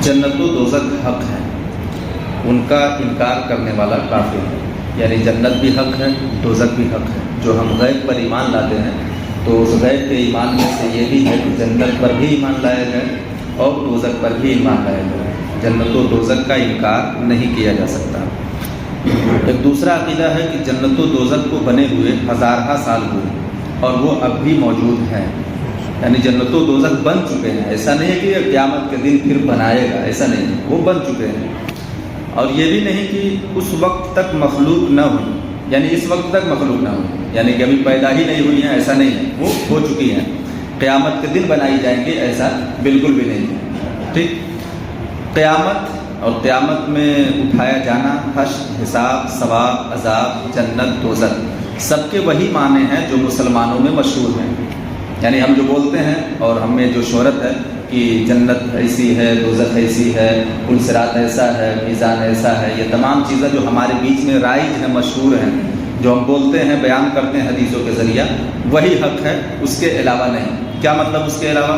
جنت و دوزخ حق ہے، ان کا انکار کرنے والا کافر ہے۔ یعنی جنت بھی حق ہے، دوزخ بھی حق ہے۔ جو ہم غیب پر ایمان لاتے ہیں تو اس غیب کے ایمان میں سے یہ بھی ہے کہ جنت پر بھی ایمان لایا جائے اور دوزخ پر بھی ایمان لایا جائے۔ جنت و دوزخ کا انکار نہیں کیا جا سکتا۔ ایک دوسرا عقیدہ ہے کہ جنت و دوزخ کو بنے ہوئے ہزارہ سال ہوئے اور وہ اب بھی موجود ہیں، یعنی جنت و دوزخ بن چکے ہیں۔ ایسا نہیں ہے کہ یہ قیامت کے دن پھر بنائے گا، ایسا نہیں ہے، وہ بن چکے ہیں۔ اور یہ بھی نہیں کہ اس وقت تک مخلوق نہ ہوئی، یعنی اس وقت تک مخلوق نہ ہوئی، یعنی کہ ابھی پیدا ہی نہیں ہوئی ہیں، ایسا نہیں ہے، وہ ہو چکی ہیں، قیامت کے دن بنائی جائیں گے، ایسا بالکل بھی نہیں ہے۔ ٹھیک، قیامت اور قیامت میں اٹھایا جانا، حشر، حساب، ثواب، عذاب، جنت، دوزخ، سب کے وہی معنی ہیں جو مسلمانوں میں مشہور ہیں۔ یعنی ہم جو بولتے ہیں اور ہم میں جو شہرت ہے کہ جنت ایسی ہے، دوزخ ایسی ہے، پل صراط ایسا ہے، میزان ایسا ہے، یہ تمام چیزیں جو ہمارے بیچ میں رائج ہیں، مشہور ہیں، جو ہم بولتے ہیں، بیان کرتے ہیں حدیثوں کے ذریعہ، وہی حق ہے، اس کے علاوہ نہیں۔ کیا مطلب اس کے علاوہ؟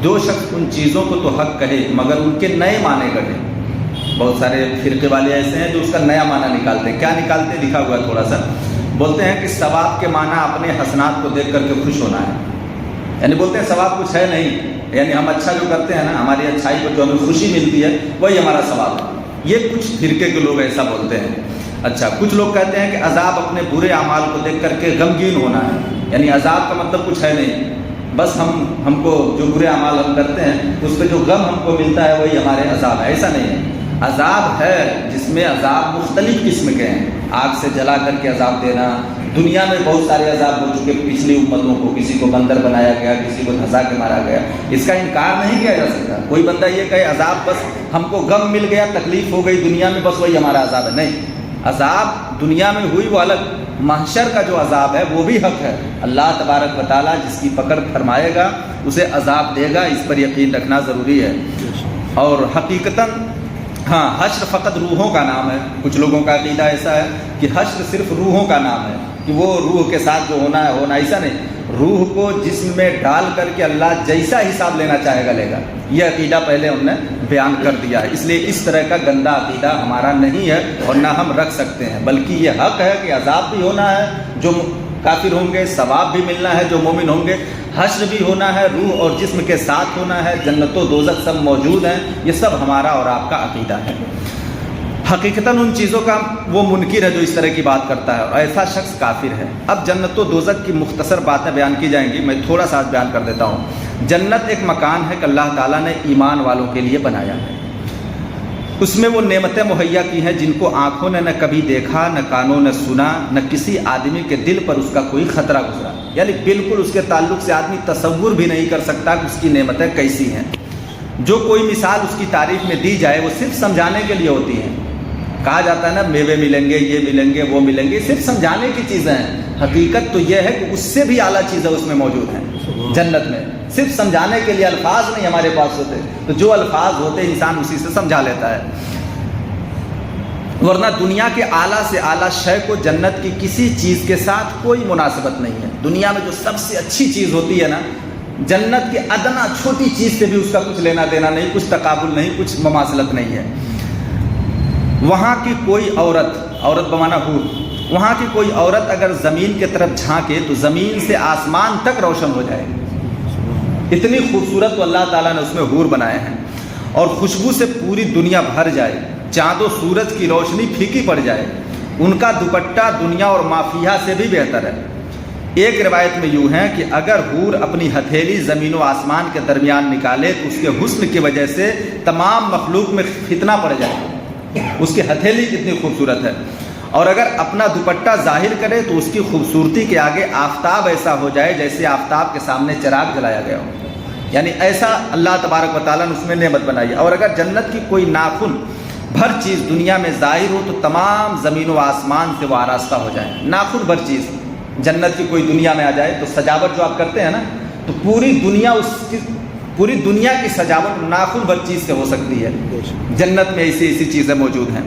جو شخص ان چیزوں کو تو حق کہے مگر ان کے نئے معنی کہے۔ بہت سارے فرقے والے ایسے ہیں جو اس کا نیا معنی نکالتے ہیں۔ کیا نکالتے ہیں؟ لکھا ہوا ہے تھوڑا سا، بولتے ہیں کہ ثواب کے معنی اپنے حسنات کو دیکھ کر کے خوش ہونا ہے، یعنی بولتے ہیں ثواب کچھ ہے نہیں، یعنی ہم اچھا جو کرتے ہیں نا، ہماری اچھائی پر جو ہمیں خوشی ملتی ہے وہی ہمارا ثواب ہے۔ یہ کچھ فرقے کے لوگ ایسا بولتے ہیں۔ اچھا، کچھ لوگ کہتے ہیں کہ عذاب اپنے برے اعمال کو دیکھ کر کے غمگین ہونا ہے، یعنی عذاب کا مطلب کچھ ہے نہیں، بس ہم کو جو برے اعمال ہم کرتے ہیں اس پہ جو غم ہم کو ملتا ہے وہی ہمارے عذاب ہے، ایسا نہیں ہے۔ عذاب ہے جس میں عذاب مختلف قسم کے ہیں، آگ سے جلا کر کے عذاب دینا، دنیا میں بہت سارے عذاب ہو چکے پچھلی امتوں کو، کسی کو بندر بنایا گیا، کسی کو دھنسا کے مارا گیا، اس کا انکار نہیں کیا جا سکتا۔ کوئی بندہ یہ کہے عذاب بس ہم کو غم مل گیا، تکلیف ہو گئی دنیا میں، بس وہی ہمارا عذاب ہے، نہیں۔ عذاب دنیا میں ہوئی وہ الگ، محشر کا جو عذاب ہے وہ بھی حق ہے۔ اللہ تبارک و تعالیٰ جس کی پکڑ فرمائے گا اسے عذاب دے گا، اس پر یقین رکھنا ضروری ہے۔ اور حقیقتاً ہاں، حشر فقط روحوں کا نام ہے۔ کچھ لوگوں کا عقیدہ ایسا ہے کہ حشر صرف روحوں کا نام ہے، کہ وہ روح کے ساتھ جو ہونا ہے ہونا، ایسا نہیں۔ روح کو جسم میں ڈال کر کے اللہ جیسا حساب لینا چاہے گا لے گا، یہ عقیدہ پہلے ہم نے بیان کر دیا ہے۔ اس لیے اس طرح کا گندا عقیدہ ہمارا نہیں ہے اور نہ ہم رکھ سکتے ہیں، بلکہ یہ حق ہے کہ عذاب بھی ہونا ہے جو کافر ہوں گے، ثواب بھی ملنا ہے جو مومن ہوں گے، حشر بھی ہونا ہے، روح اور جسم کے ساتھ ہونا ہے، جنت و دوزخ سب موجود ہیں، یہ سب ہمارا اور آپ کا عقیدہ ہے۔ حقیقتاً ان چیزوں کا وہ منکر ہے جو اس طرح کی بات کرتا ہے، اور ایسا شخص کافر ہے۔ اب جنت و دوزخ کی مختصر باتیں بیان کی جائیں گی، میں تھوڑا سا بیان کر دیتا ہوں۔ جنت ایک مکان ہے کہ اللہ تعالیٰ نے ایمان والوں کے لیے بنایا ہے، اس میں وہ نعمتیں مہیا کی ہیں جن کو آنکھوں نے نہ کبھی دیکھا، نہ کانوں نے سنا، نہ کسی آدمی کے دل پر اس کا کوئی خطرہ گزرا، یعنی بالکل اس کے تعلق سے آدمی تصور بھی نہیں کر سکتا کہ اس کی نعمتیں کیسی ہیں۔ جو کوئی مثال اس کی تعریف میں دی جائے وہ صرف سمجھانے کے لیے ہوتی ہیں۔ کہا جاتا ہے نا میوے ملیں گے، یہ ملیں گے، وہ ملیں گے، صرف سمجھانے کی چیزیں ہیں۔ حقیقت تو یہ ہے کہ اس سے بھی اعلیٰ چیزیں اس میں موجود ہیں جنت میں، صرف سمجھانے کے لیے الفاظ نہیں ہمارے پاس ہوتے، تو جو الفاظ ہوتے انسان اسی سے سمجھا لیتا ہے۔ ورنہ دنیا کے اعلیٰ سے اعلیٰ شے کو جنت کی کسی چیز کے ساتھ کوئی مناسبت نہیں ہے۔ دنیا میں جو سب سے اچھی چیز ہوتی ہے نا، جنت کی ادنا چھوٹی چیز سے بھی اس کا کچھ لینا دینا نہیں، کچھ تقابل نہیں، کچھ مماثلت نہیں ہے۔ وہاں کی کوئی عورت بمانا حور، وہاں کی کوئی عورت اگر زمین کے طرف جھانکے تو زمین سے آسمان تک روشن ہو جائے، اتنی خوبصورت تو اللہ تعالیٰ نے اس میں حور بنائے ہیں۔ اور خوشبو سے پوری دنیا بھر جائے، چاند و سورج کی روشنی پھیکی پڑ جائے، ان کا دوپٹہ دنیا اور مافیہ سے بھی بہتر ہے۔ ایک روایت میں یوں ہے کہ اگر حور اپنی ہتھیلی زمین و آسمان کے درمیان نکالے تو اس کے حسن کی وجہ سے تمام مخلوق میں فتنہ پڑ جائے، اس کی ہتھیلی کتنی خوبصورت ہے۔ اور اگر اپنا دوپٹہ ظاہر کرے تو اس کی خوبصورتی کے آگے آفتاب ایسا ہو جائے جیسے آفتاب کے سامنے چراغ جلایا گیا ہو، یعنی ایسا اللہ تبارک و تعالیٰ نے اس میں نعمت بنائی ہے۔ اور اگر جنت کی کوئی ناخن بھر چیز دنیا میں ظاہر ہو تو تمام زمین و آسمان سے وہ آراستہ ہو جائیں۔ ناخن بھر چیز جنت کی کوئی دنیا میں آ جائے تو سجاوٹ جو آپ کرتے ہیں نا، تو پوری دنیا کی سجاوٹ ناخن بھر چیز سے ہو سکتی ہے۔ جنت میں ایسی چیزیں موجود ہیں۔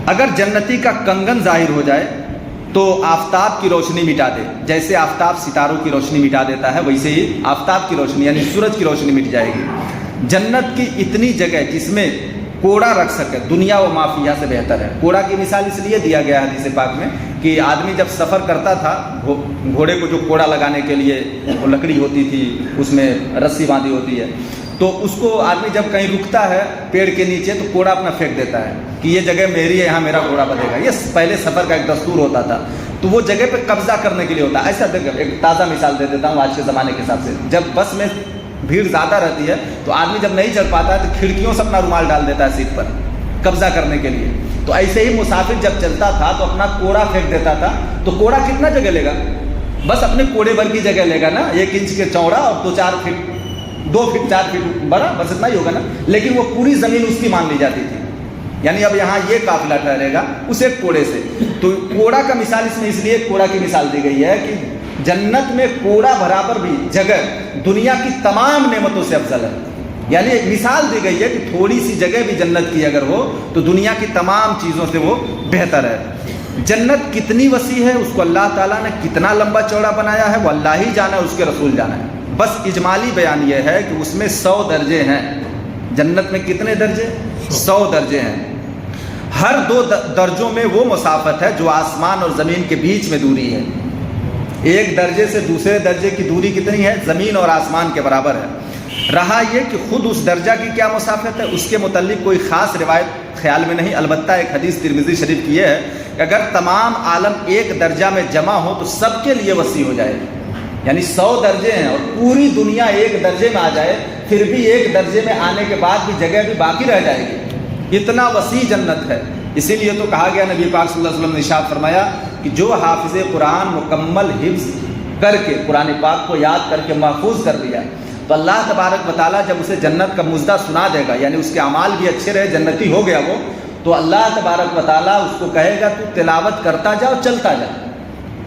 اگر جنتی کا کنگن ظاہر ہو جائے تو آفتاب کی روشنی مٹا دے، جیسے آفتاب ستاروں کی روشنی مٹا دیتا ہے ویسے ہی آفتاب کی روشنی یعنی سورج کی روشنی مٹ جائے گی۔ جنت کی اتنی جگہ جس میں کوڑا رکھ سکے، دنیا و مافیہ سے بہتر ہے۔ کوڑا کی مثال اس لیے دیا گیا حدیث پاک میں کہ آدمی جب سفر کرتا تھا، گھوڑے کو جو کوڑا لگانے کے لیے وہ لکڑی ہوتی تھی، اس میں رسی باندھی ہوتی ہے، تو اس کو آدمی جب کہیں رکتا ہے پیڑ کے نیچے تو کوڑا اپنا پھینک دیتا ہے کہ یہ جگہ میری ہے، یہاں میرا کوڑا بدے گا۔ یہ پہلے سفر کا ایک دستور ہوتا تھا، تو وہ جگہ پہ قبضہ کرنے کے لیے ہوتا ہے۔ ایسا ایک تازہ مثال دے دیتا ہوں آج کے زمانے کے حساب سے، جب بس میں بھیڑ زیادہ رہتی ہے تو آدمی جب نہیں چڑھ پاتا ہے تو کھڑکیوں سے اپنا رومال ڈال دیتا ہے سیٹ پر قبضہ کرنے کے لیے۔ تو ایسے ہی مسافر جب چلتا تھا تو اپنا کوڑا پھینک دیتا تھا، تو کوڑا کتنا جگہ لے گا؟ بس اپنے کوڑے بھر کی جگہ لے گا نا، 1 انچ کے چوڑا اور 2 فٹ 4 فٹ بڑا، بس اتنا ہی ہوگا نا، لیکن وہ پوری زمین اس کی مان لی جاتی تھی۔ یعنی اب یہاں یہ قافلہ ٹھہرے گا اس ایک کوڑے سے۔ تو کوڑا کا مثال اس میں اس لیے کوڑا کی مثال دی گئی ہے کہ جنت میں کوڑا برابر بھی جگہ دنیا کی تمام نعمتوں سے افضل ہے۔ یعنی ایک مثال دی گئی ہے کہ تھوڑی سی جگہ بھی جنت کی اگر ہو تو دنیا کی تمام چیزوں سے وہ بہتر ہے۔ جنت کتنی وسیع ہے، اس کو اللہ تعالیٰ نے کتنا لمبا چوڑا بنایا ہے وہ اللہ ہی جانا ہے، اس کے رسول جانا ہے۔ بس اجمالی بیان یہ ہے کہ اس میں 100 درجے ہیں۔ جنت میں کتنے درجے؟ 100 درجے ہیں۔ ہر 2 درجوں میں وہ مسافت ہے جو آسمان اور زمین کے بیچ میں دوری ہے۔ ایک درجے سے دوسرے درجے کی دوری کتنی ہے؟ زمین اور آسمان کے برابر ہے۔ رہا یہ کہ خود اس درجہ کی کیا مسافت ہے، اس کے متعلق کوئی خاص روایت خیال میں نہیں، البتہ ایک حدیث ترمذی شریف کی یہ ہے کہ اگر تمام عالم ایک درجہ میں جمع ہو تو سب کے لیے وسیع ہو جائے گی۔ یعنی 100 درجے ہیں اور پوری دنیا ایک درجے میں آ جائے، پھر بھی ایک درجے میں آنے کے بعد بھی جگہ بھی باقی رہ جائے گی، اتنا وسیع جنت ہے۔ اسی لیے تو کہا گیا، نبی پاک صلی اللہ علیہ وسلم نے ارشاد فرمایا کہ جو حافظ قرآن مکمل حفظ کر کے قرآن پاک کو یاد کر کے محفوظ کر لیا تو اللہ تبارک و تعالیٰ جب اسے جنت کا مژدہ سنا دے گا، یعنی اس کے اعمال بھی اچھے رہے، جنتی ہو گیا وہ، تو اللہ تبارک و تعالیٰ اس کو کہے گا تو تلاوت کرتا جا اور چلتا جا۔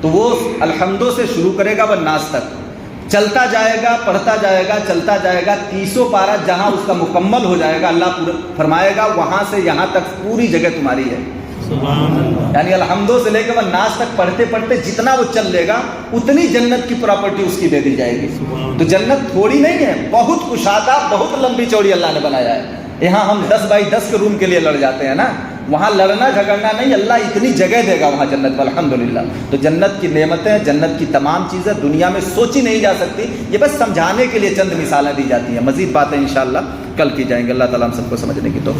تو وہ الحمدوں سے شروع کرے گا والناس تک، چلتا جائے گا، پڑھتا جائے گا، چلتا جائے گا، 30 پارہ جہاں اس کا مکمل ہو جائے گا اللہ فرمائے گا وہاں سے یہاں تک پوری جگہ تمہاری ہے۔ سبحان اللہ۔ یعنی الحمدوں سے لے کے والناس تک پڑھتے پڑھتے جتنا وہ چل لے گا اتنی جنت کی پراپرٹی اس کی دے دی جائے گی۔ تو جنت تھوڑی نہیں ہے، بہت کشادہ، بہت لمبی چوڑی اللہ نے بنایا ہے۔ یہاں ہم 10 بائی 10 کے روم کے لیے لڑ جاتے ہیں نا، وہاں لڑنا جھگڑنا نہیں، اللہ اتنی جگہ دے گا وہاں جنت میں، الحمدللہ۔ تو جنت کی نعمتیں، جنت کی تمام چیزیں دنیا میں سوچی نہیں جا سکتی، یہ بس سمجھانے کے لیے چند مثالیں دی جاتی ہیں۔ مزید باتیں انشاءاللہ کل کی جائیں گے۔ اللہ تعالیٰ ہم سب کو سمجھنے کی توفیق